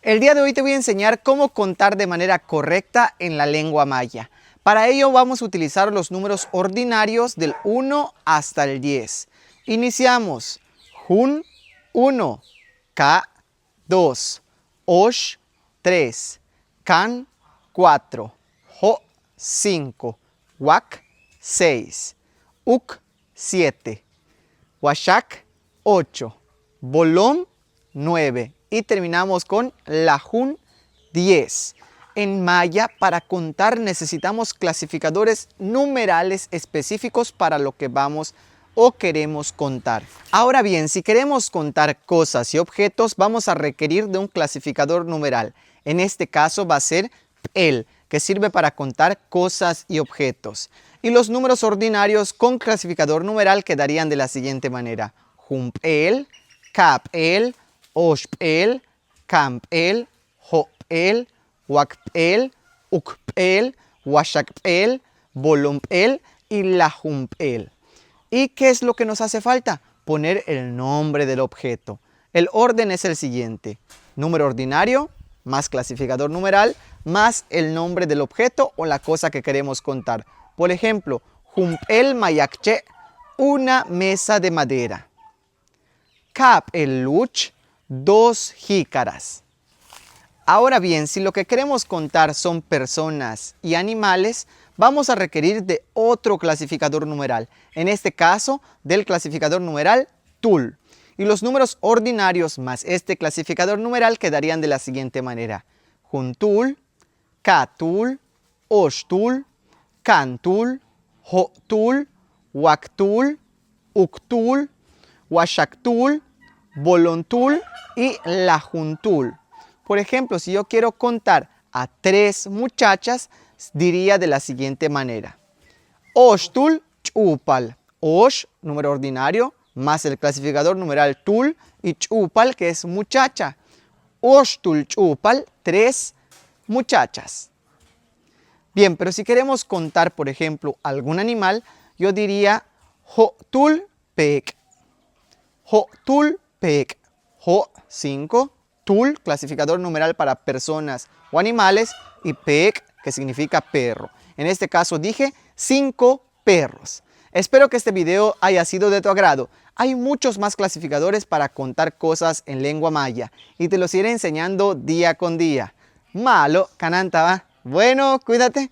El día de hoy te voy a enseñar cómo contar de manera correcta en la lengua maya. Para ello vamos a utilizar los números ordinarios del 1 hasta el 10. Iniciamos. Hun, 1. Ka, 2. Osh, 3. Kan, 4. Ho, 5. Wak, 6. Uk, 7. Washak, 8. Bolom, 9. Y terminamos con Lahun, 10. En maya, para contar necesitamos clasificadores numerales específicos para lo que vamos o queremos contar. Ahora bien, si queremos contar cosas y objetos, vamos a requerir de un clasificador numeral. En este caso va a ser el, que sirve para contar cosas y objetos. Y los números ordinarios con clasificador numeral quedarían de la siguiente manera. Humpel, Kapel, Oshpel, Kampel, Hopel, Wakpel, Ukpel, Washakpel, Bolompel y Lahumpel. ¿Y qué es lo que nos hace falta? Poner el nombre del objeto. El orden es el siguiente. Número ordinario, más clasificador numeral, más el nombre del objeto o la cosa que queremos contar. Por ejemplo, Humpel Mayakche, una mesa de madera. Kap el luch, 2 jícaras. Ahora bien, si lo que queremos contar son personas y animales, vamos a requerir de otro clasificador numeral. En este caso, del clasificador numeral tul. Y los números ordinarios más este clasificador numeral quedarían de la siguiente manera. Juntul, katul, oshtul, kantul, hotul, waktul, uktul, washaktul, bolontul y lahuntul. Por ejemplo, si yo quiero contar a 3 muchachas, diría de la siguiente manera. Oshtul chupal. Osh, número ordinario, más el clasificador numeral tul y chupal, que es muchacha. Oshtul chupal, 3 muchachas. Bien, pero si queremos contar, por ejemplo, algún animal, yo diría hotul pek. Hotul pek. Ho, 5. Tul, clasificador numeral para personas o animales. Y pek, que significa perro. En este caso dije 5 perros. Espero que este video haya sido de tu agrado. Hay muchos más clasificadores para contar cosas en lengua maya. Y te los iré enseñando día con día. Malo, cananta va. Bueno, cuídate.